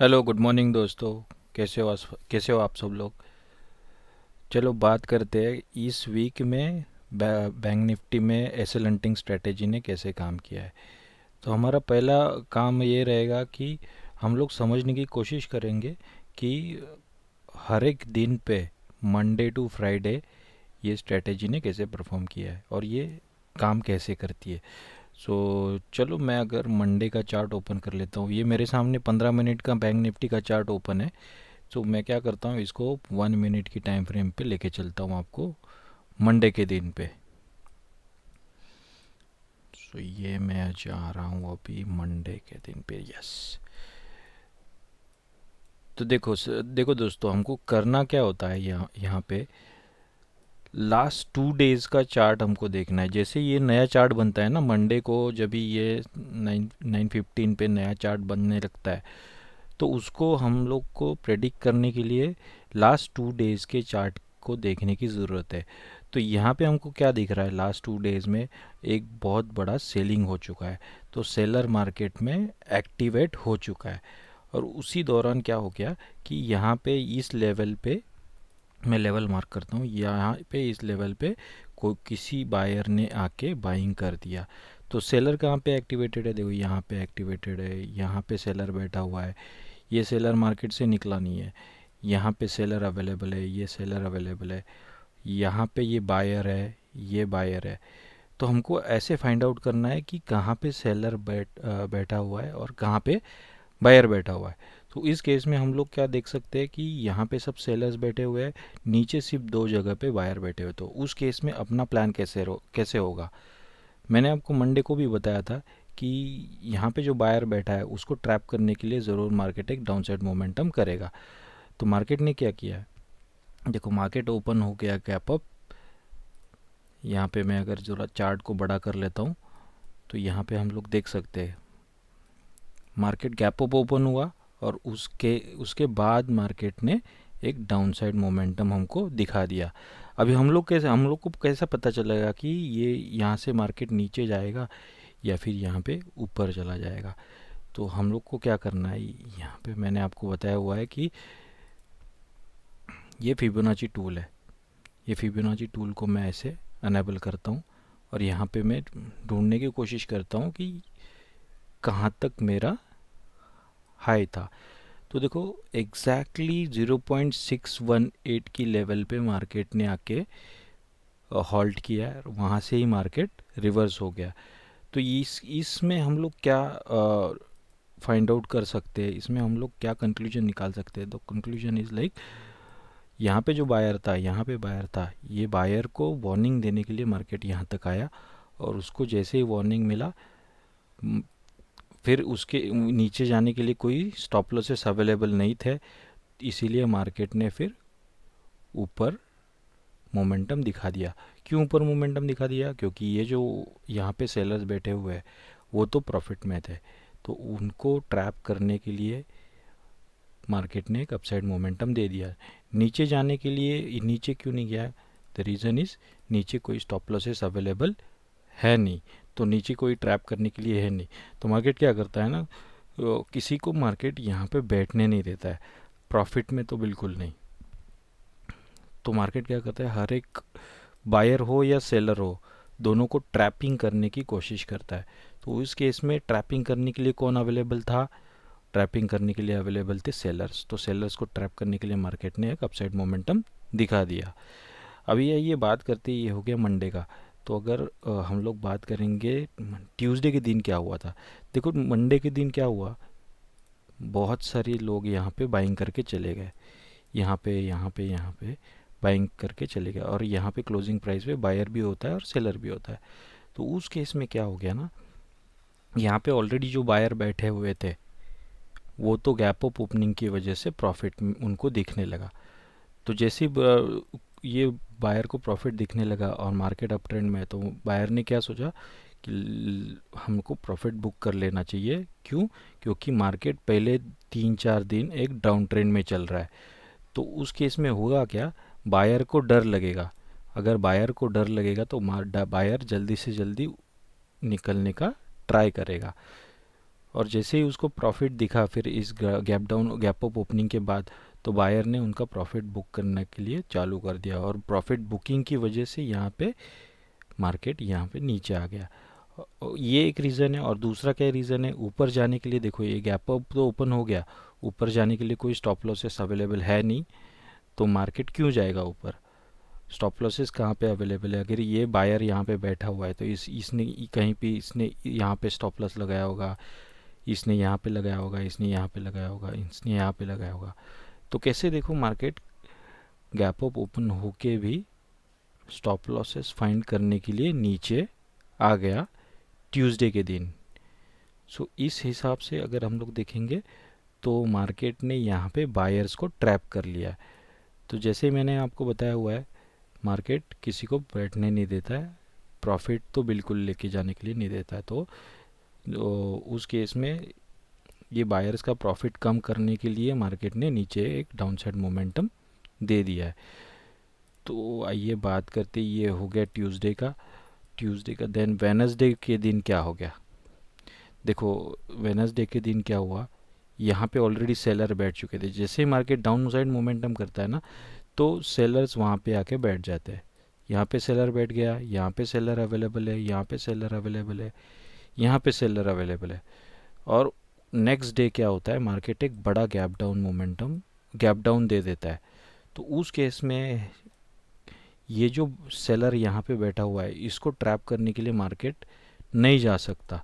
Hello, good morning दोस्तों। कैसे हो आप सब लोग। चलो बात करते हैं इस वीक में बैंक निफ्टी में एसएल हंटिंग स्ट्रेटेजी ने कैसे काम किया है। तो हमारा पहला काम ये रहेगा कि हम लोग समझने की कोशिश करेंगे कि हर एक दिन पे मंडे टू फ्राइडे ये स्ट्रेटेजी ने कैसे परफॉर्म किया है और ये काम कैसे करती है। सो चलो मैं अगर मंडे का चार्ट ओपन कर लेता हूँ। ये मेरे सामने 15 मिनट का बैंक निफ्टी का चार्ट ओपन है। तो मैं क्या करता हूँ, इसको 1 मिनट की टाइम फ्रेम पे लेके चलता हूँ आपको मंडे के दिन पे। सो ये मैं जा रहा हूँ अभी मंडे के दिन पे। यस। तो देखो दोस्तों, हमको करना क्या होता है यहाँ यहाँ पे लास्ट 2 डेज का चार्ट हमको देखना है। जैसे ये नया चार्ट बनता है ना मंडे को, जब भी ये 9:15 पे नया चार्ट बनने लगता है, तो उसको हम लोग को प्रेडिक्ट करने के लिए लास्ट 2 डेज के चार्ट को देखने की ज़रूरत है। तो यहाँ पे हमको क्या दिख रहा है, लास्ट 2 डेज में एक बहुत बड़ा सेलिंग हो चुका है। तो सेलर मार्केट में एक्टिवेट हो चुका है। और उसी दौरान क्या हो गया कि यहाँ पे इस लेवल पे मैं लेवल मार्क करता हूँ, यहाँ पे इस लेवल पे कोई किसी बायर ने आके बाइंग कर दिया। तो सेलर कहाँ पे एक्टिवेटेड है, देखो यहाँ पे एक्टिवेटेड है, यहाँ पे सेलर बैठा हुआ है। ये सेलर मार्केट से निकला नहीं है। यहाँ पे सेलर अवेलेबल है, ये सेलर अवेलेबल है। यहाँ पे ये बायर है, ये बायर है। तो हमको ऐसे फाइंड आउट करना है कि कहाँ पे सेलर बैठा हुआ है और कहाँ पे बायर बैठा हुआ है। तो इस केस में हम लोग क्या देख सकते हैं कि यहाँ पे सब सेलर्स बैठे हुए हैं, नीचे सिर्फ दो जगह पे बायर बैठे हुए। तो उस केस में अपना प्लान कैसे होगा। मैंने आपको मंडे को भी बताया था कि यहाँ पे जो बायर बैठा है उसको ट्रैप करने के लिए ज़रूर मार्केट एक डाउनसाइड मोमेंटम करेगा। तो मार्केट ने क्या किया है, देखो मार्केट ओपन हो गया गैप अप। यहाँ पे मैं अगर जरा चार्ट को बड़ा कर लेता हूँ तो यहाँ पे हम लोग देख सकते हैं मार्केट गैप अप ओपन हुआ और उसके उसके बाद मार्केट ने एक डाउनसाइड मोमेंटम हमको दिखा दिया। अभी हम लोग को कैसा पता चलेगा कि ये यहाँ से मार्केट नीचे जाएगा या फिर यहाँ पे ऊपर चला जाएगा। तो हम लोग को क्या करना है, यहाँ पे मैंने आपको बताया हुआ है कि ये फिबोनाची टूल है। ये फिबोनाची टूल को मैं ऐसे अनेबल करता हूँ और यहाँ पे मैं ढूंढने की कोशिश करता हूँ कि कहाँ तक मेरा हाई था। तो देखो एग्जैक्टली 0.618 की लेवल पे मार्केट ने आके हॉल्ट किया है, वहाँ से ही मार्केट रिवर्स हो गया। तो इसमें हम लोग क्या फाइंड आउट कर सकते हैं, इसमें हम लोग क्या कंक्लूजन निकाल सकते हैं। तो कंक्लूजन इज़ लाइक, यहाँ पे जो बायर था, यहाँ पे बायर था, ये बायर को वार्निंग देने के लिए मार्केट यहाँ तक आया और उसको जैसे ही वार्निंग मिला, म, फिर उसके नीचे जाने के लिए कोई स्टॉप लॉसेस अवेलेबल नहीं थे। इसीलिए मार्केट ने फिर ऊपर मोमेंटम दिखा दिया। क्यों ऊपर मोमेंटम दिखा दिया, क्योंकि ये जो यहाँ पे सेलर्स बैठे हुए हैं वो तो प्रॉफिट में थे। तो उनको ट्रैप करने के लिए मार्केट ने एक अपसाइड मोमेंटम दे दिया। नीचे जाने के लिए नीचे क्यों नहीं गया, द रीज़न इज़ नीचे कोई स्टॉप लॉसेस अवेलेबल है नहीं। तो नीचे कोई ट्रैप करने के लिए है नहीं। तो मार्केट क्या करता है ना, किसी को मार्केट यहाँ पे बैठने नहीं देता है, प्रॉफिट में तो बिल्कुल नहीं। तो मार्केट क्या करता है, हर एक बायर हो या सेलर हो, दोनों को ट्रैपिंग करने की कोशिश करता है। तो इस केस में ट्रैपिंग करने के लिए कौन अवेलेबल था, ट्रैपिंग करने के लिए अवेलेबल थे सेलर्स। तो सेलर्स को ट्रैप करने के लिए मार्केट ने एक अपसाइड मोमेंटम दिखा दिया। अभी ये बात करते ही ये हो गया मंडे का। तो अगर हम लोग बात करेंगे ट्यूसडे के दिन क्या हुआ था। देखो मंडे के दिन क्या हुआ, बहुत सारे लोग यहाँ पे बाइंग करके चले गए, यहाँ पे बाइंग करके चले गए। और यहाँ पे क्लोजिंग प्राइस पे बायर भी होता है और सेलर भी होता है। तो उस केस में क्या हो गया ना, यहाँ पे ऑलरेडी जो बायर बैठे हुए थे वो तो गैप अप ओपनिंग की वजह से प्रॉफिट उनको दिखने लगा। तो जैसे ही ये बायर को प्रॉफिट दिखने लगा और मार्केट अप ट्रेंड में है, तो बायर ने क्या सोचा कि हमको प्रॉफिट बुक कर लेना चाहिए। क्यों, क्योंकि मार्केट पहले 3-4 दिन एक डाउन ट्रेंड में चल रहा है। तो उस केस में होगा क्या, बायर को डर लगेगा। अगर बायर को डर लगेगा तो बायर जल्दी से जल्दी निकलने का ट्राई करेगा। और जैसे ही उसको प्रॉफिट दिखा फिर इस गैप अप ओपनिंग के बाद, तो बायर ने उनका प्रॉफिट बुक करने के लिए चालू कर दिया, और प्रॉफिट बुकिंग की वजह से यहाँ पे मार्केट यहाँ पे नीचे आ गया। ये एक रीज़न है। और दूसरा क्या रीज़न है, ऊपर जाने के लिए देखो ये गैप अप तो ओपन हो गया, ऊपर जाने के लिए कोई स्टॉप लॉसेस अवेलेबल है नहीं, तो मार्केट क्यों जाएगा ऊपर? स्टॉप लॉसेस कहाँ पे अवेलेबल है? अगर ये बायर यहाँ पे बैठा हुआ है तो इसने कहीं पे इसने यहाँ पे स्टॉप लॉस लगाया होगा, इसने यहाँ पे लगाया होगा, इसने यहाँ पे लगाया होगा, इसने यहाँ पे लगाया होगा। तो कैसे देखो मार्केट गैप अप ओपन होके भी स्टॉप लॉसेस फाइंड करने के लिए नीचे आ गया ट्यूसडे के दिन। सो इस हिसाब से अगर हम लोग देखेंगे तो मार्केट ने यहाँ पे बायर्स को ट्रैप कर लिया। तो जैसे मैंने आपको बताया हुआ है, मार्केट किसी को बैठने नहीं देता है, प्रॉफिट तो बिल्कुल लेके जाने के लिए नहीं देता है। तो उस केस में ये बायर्स का प्रॉफिट कम करने के लिए मार्केट ने नीचे एक डाउनसाइड मोमेंटम दे दिया है। तो आइए बात करते, ये हो गया ट्यूसडे का। देन वेनसडे के दिन क्या हो गया? देखो वेनसडे के दिन क्या हुआ, यहाँ पे ऑलरेडी सेलर बैठ चुके थे। जैसे ही मार्केट डाउन साइड मोमेंटम करता है ना, तो सेलर्स वहाँ पे आके बैठ जाते हैं। यहाँ पे सेलर बैठ गया, यहाँ पे सेलर अवेलेबल है, यहाँ पे सेलर अवेलेबल है, यहाँ पे सेलर अवेलेबल है। और नेक्स्ट डे क्या होता है, मार्केट एक बड़ा गैप डाउन दे देता है। तो उस केस में ये जो सेलर यहाँ पे बैठा हुआ है, इसको ट्रैप करने के लिए मार्केट नहीं जा सकता।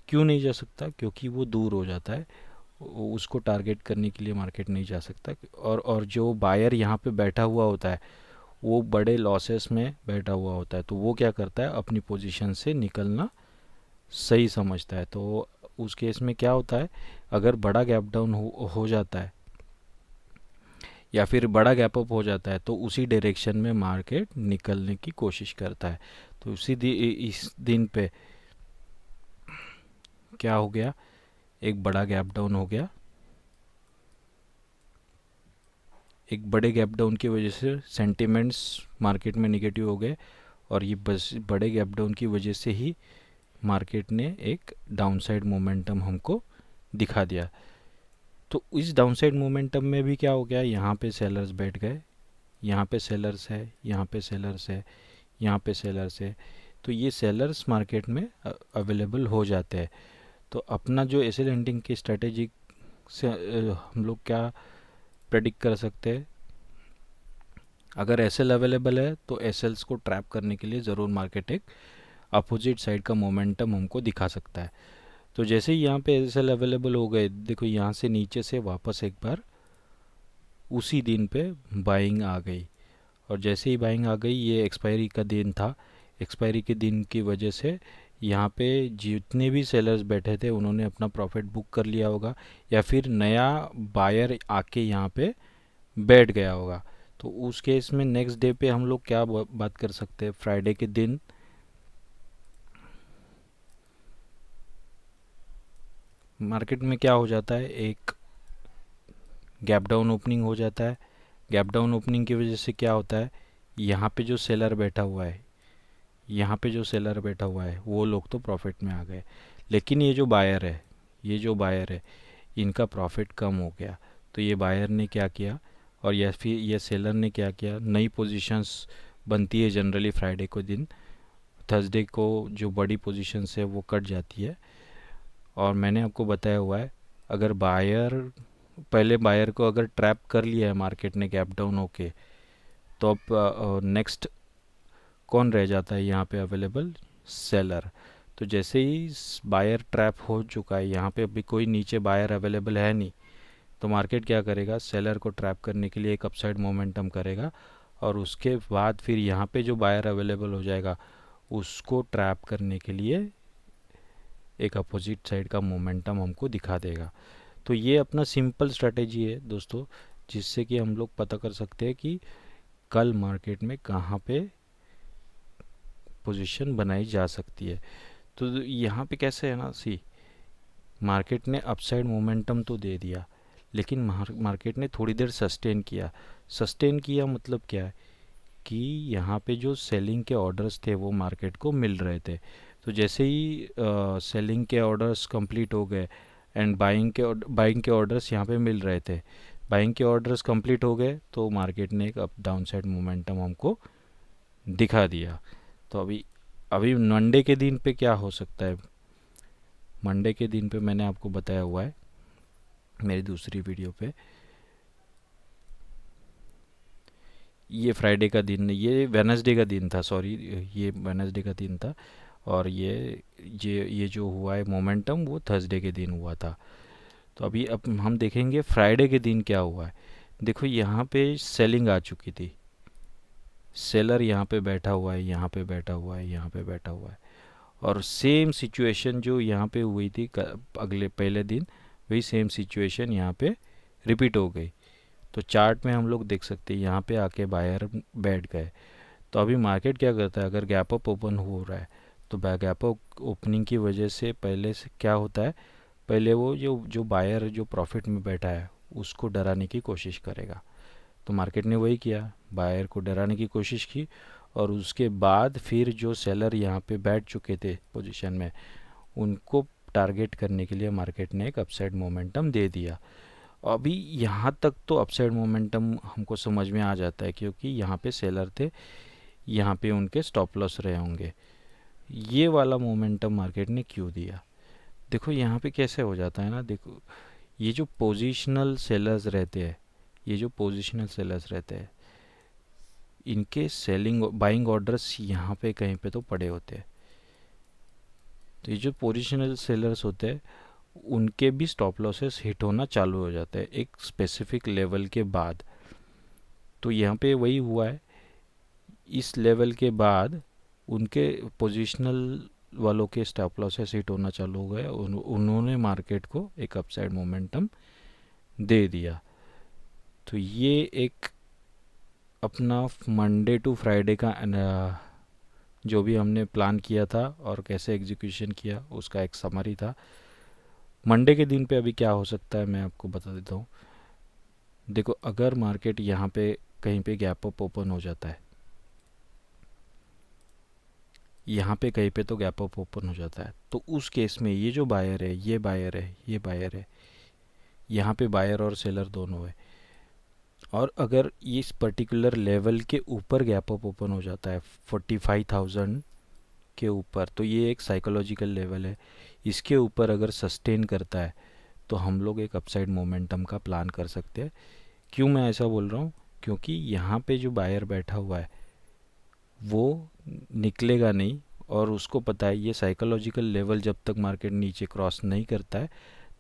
क्यों नहीं जा सकता? क्योंकि वो दूर हो जाता है, उसको टारगेट करने के लिए मार्केट नहीं जा सकता। और जो बायर यहाँ पे बैठा हुआ होता है वो बड़े लॉसेस में बैठा हुआ होता है, तो वो क्या करता है, अपनी पोजीशन से निकलना सही समझता है। तो उस केस में क्या होता है, अगर बड़ा गैप डाउन हो जाता है या फिर बड़ा गैप अप हो जाता है, तो उसी डायरेक्शन में मार्केट निकलने की कोशिश करता है। तो इस दिन पे क्या हो गया, एक बड़ा गैप डाउन हो गया। एक बड़े गैप डाउन की वजह से सेंटिमेंट्स मार्केट में निगेटिव हो गए, और ये बस बड़े गैप डाउन की वजह से ही मार्केट ने एक डाउनसाइड मोमेंटम हमको दिखा दिया। तो इस डाउनसाइड मोमेंटम में भी क्या हो गया, यहाँ पे सेलर्स बैठ गए, यहाँ पे सेलर्स है, यहाँ पे सेलर्स है, यहाँ पे सेलर्स है। तो ये सेलर्स मार्केट में अवेलेबल हो जाते हैं। तो अपना जो एस एल एंडिंग की स्ट्रेटेजी से हम लोग क्या प्रेडिक्ट कर सकते हैं, अगर एस एल अवेलेबल है तो एस एल्स को ट्रैप करने के लिए ज़रूर मार्केट एक अपोजिट साइड का मोमेंटम हमको दिखा सकता है। तो जैसे ही यहाँ पे एस एल अवेलेबल हो गए, देखो यहाँ से नीचे से वापस एक बार उसी दिन पे बाइंग आ गई, और जैसे ही बाइंग आ गई, ये एक्सपायरी का दिन था, एक्सपायरी के दिन की वजह से यहाँ पे जितने भी सेलर्स बैठे थे उन्होंने अपना प्रॉफिट बुक कर लिया होगा, या फिर नया बायर आके यहाँ पे बैठ गया होगा। तो उस केस में नेक्स्ट डे पे हम लोग क्या बात कर सकते हैं, फ्राइडे के दिन मार्केट में क्या हो जाता है, एक गैप डाउन ओपनिंग हो जाता है। गैप डाउन ओपनिंग की वजह से क्या होता है, यहाँ पे जो सेलर बैठा हुआ है, यहाँ पे जो सेलर बैठा हुआ है वो लोग तो प्रॉफिट में आ गए, लेकिन ये जो बायर है इनका प्रॉफिट कम हो गया। तो ये बायर ने क्या किया, और या फिर ये सेलर ने क्या किया, नई पोजीशंस बनती है जनरली फ्राइडे को दिन, थर्सडे को जो बड़ी पोजीशंस है वो कट जाती है। और मैंने आपको बताया हुआ है, अगर पहले बायर को अगर ट्रैप कर लिया है मार्केट ने गैप डाउन होके, तो अब नेक्स्ट कौन रह जाता है यहाँ पे अवेलेबल, सेलर। तो जैसे ही बायर ट्रैप हो चुका है, यहाँ पे अभी कोई नीचे बायर अवेलेबल है नहीं, तो मार्केट क्या करेगा, सेलर को ट्रैप करने के लिए एक अपसाइड मोमेंटम करेगा, और उसके बाद फिर यहाँ पे जो बायर अवेलेबल हो जाएगा उसको ट्रैप करने के लिए एक अपोजिट साइड का मोमेंटम हमको दिखा देगा। तो ये अपना सिंपल स्ट्रेटेजी है दोस्तों, जिससे कि हम लोग पता कर सकते हैं कि कल मार्केट में कहाँ पे पोजीशन बनाई जा सकती है। तो यहाँ पे कैसे है ना, मार्केट ने अपसाइड मोमेंटम तो दे दिया, लेकिन मार्केट ने थोड़ी देर सस्टेन किया मतलब क्या है कि यहाँ पे जो सेलिंग के ऑर्डर्स थे वो मार्केट को मिल रहे थे। तो जैसे ही सेलिंग के ऑर्डर्स कंप्लीट हो गए एंड बाइंग के ऑर्डर्स यहाँ पे मिल रहे थे, बाइंग के ऑर्डर्स कंप्लीट हो गए तो मार्केट ने एक अप डाउन साइड मोमेंटम हमको दिखा दिया। तो अभी अभी मंडे के दिन पे क्या हो सकता है, मंडे के दिन पे मैंने आपको बताया हुआ है मेरी दूसरी वीडियो पे। ये फ्राइडे का दिन, ये वेनसडे का दिन था, सॉरी, ये वेनसडे का दिन था। और ये जो हुआ है मोमेंटम वो थर्सडे के दिन हुआ था। तो अभी अब हम देखेंगे फ्राइडे के दिन क्या हुआ है। देखो यहाँ पे सेलिंग आ चुकी थी, सेलर यहाँ पे बैठा हुआ है, यहाँ पे बैठा हुआ है, यहाँ पे बैठा हुआ है। और सेम सिचुएशन जो यहाँ पे हुई थी अगले पहले दिन, वही सेम सिचुएशन यहाँ पे रिपीट हो गई। तो चार्ट में हम लोग देख सकते हैं यहाँ पे आके बायर बैठ गए। तो अभी मार्केट क्या करता है, अगर गैप अप ओपन हो रहा है तो गैप अप ओपनिंग की वजह से पहले से क्या होता है, पहले वो जो जो बायर जो प्रॉफिट में बैठा है उसको डराने की कोशिश करेगा। तो मार्केट ने वही किया, बायर को डराने की कोशिश की। और उसके बाद फिर जो सेलर यहाँ पे बैठ चुके थे पोजीशन में, उनको टारगेट करने के लिए मार्केट ने एक अपसाइड मोमेंटम दे दिया। अभी यहाँ तक तो अपसाइड मोमेंटम हमको समझ में आ जाता है, क्योंकि यहाँ पे सेलर थे, यहाँ पे उनके स्टॉप लॉस रहे होंगे। ये वाला मोमेंटम मार्केट ने क्यों दिया, देखो यहाँ पे कैसे हो जाता है ना। देखो ये जो पोजिशनल सेलर्स रहते हैं, ये जो पोजिशनल सेलर्स रहते हैं, इनके सेलिंग बाइंग ऑर्डर्स यहाँ पे कहीं पे तो पड़े होते हैं। तो ये जो पोजिशनल सेलर्स होते हैं उनके भी स्टॉप लॉसेस हिट होना चालू हो जाता है एक स्पेसिफिक लेवल के बाद। तो यहाँ पे वही हुआ है, इस लेवल के बाद उनके पोजिशनल वालों के स्टॉप लॉसेस हिट होना चालू हो गए, उन्होंने मार्केट को एक अपसाइड मोमेंटम दे दिया। तो ये एक अपना मंडे टू फ्राइडे का जो भी हमने प्लान किया था और कैसे एग्जीक्यूशन किया उसका एक समरी था। मंडे के दिन पे अभी क्या हो सकता है मैं आपको बता देता हूँ। देखो अगर मार्केट यहाँ पे कहीं पे गैप अप ओपन हो जाता है, यहाँ पे कहीं पे तो गैप अप ओपन हो जाता है, तो उस केस में ये जो बायर है, ये बायर है, ये बायर है, यहाँ पे बायर और सेलर दोनों है। और अगर इस पर्टिकुलर लेवल के ऊपर गैप अप ओपन हो जाता है 45,000 के ऊपर, तो ये एक साइकोलॉजिकल लेवल है, इसके ऊपर अगर सस्टेन करता है तो हम लोग एक अपसाइड मोमेंटम का प्लान कर सकते हैं। क्यों मैं ऐसा बोल रहा हूँ, क्योंकि यहाँ पे जो बायर बैठा हुआ है वो निकलेगा नहीं, और उसको पता है ये साइकोलॉजिकल लेवल जब तक मार्केट नीचे क्रॉस नहीं करता है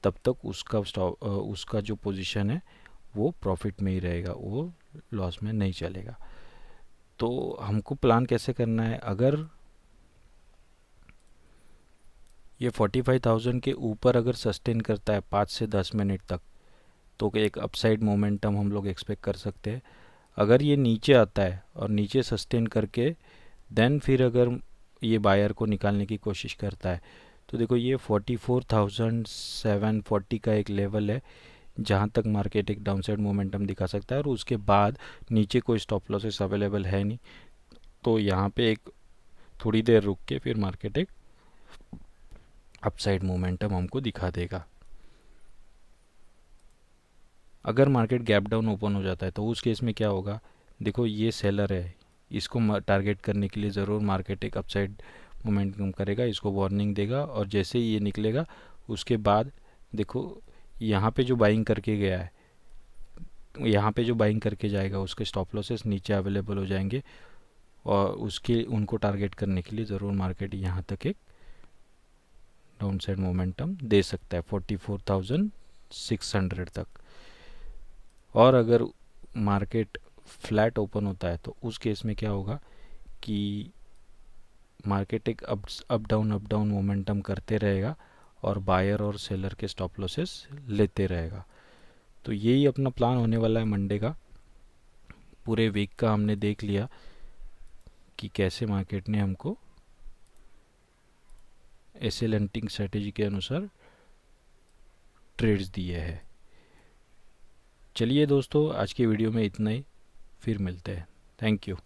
तब तक उसका जो पोजीशन है वो प्रॉफिट में ही रहेगा, वो लॉस में नहीं चलेगा। तो हमको प्लान कैसे करना है, अगर ये 45,000 के ऊपर अगर सस्टेन करता है 5 से 10 मिनट तक, तो एक अपसाइड मोमेंटम हम लोग एक्सपेक्ट कर सकते हैं। अगर ये नीचे आता है और नीचे सस्टेन करके देन फिर अगर ये बायर को निकालने की कोशिश करता है, तो देखो ये 44,740 का एक लेवल है जहाँ तक मार्केट एक डाउनसाइड मोमेंटम दिखा सकता है, और उसके बाद नीचे कोई स्टॉप लॉसेस अवेलेबल है नहीं। तो यहाँ पे एक थोड़ी देर रुक के फिर मार्केट एक अपसाइड मोमेंटम हमको दिखा देगा। अगर मार्केट गैप डाउन ओपन हो जाता है तो उस केस में क्या होगा, देखो ये सेलर है, इसको टारगेट करने के लिए ज़रूर मार्केट एक अपसाइड मोमेंटम करेगा, इसको वार्निंग देगा, और जैसे ही ये निकलेगा उसके बाद देखो यहाँ पे जो बाइंग करके गया है, यहाँ पे जो बाइंग करके जाएगा उसके स्टॉप लॉसेस नीचे अवेलेबल हो जाएंगे, और उसके उनको टारगेट करने के लिए ज़रूर मार्केट यहाँ तक एक डाउन साइड मोमेंटम दे सकता है 44,600 तक। और अगर मार्केट फ्लैट ओपन होता है तो उस केस में क्या होगा कि मार्केट एक अप डाउन मोमेंटम करते रहेगा और बायर और सेलर के स्टॉप लॉसेस लेते रहेगा। तो यही अपना प्लान होने वाला है मंडे का। पूरे वीक का हमने देख लिया कि कैसे मार्केट ने हमको एसएल हंटिंग स्ट्रेटेजी के अनुसार ट्रेड्स दिए हैं। चलिए दोस्तों, आज की वीडियो में इतना ही, फिर मिलते हैं। Thank you.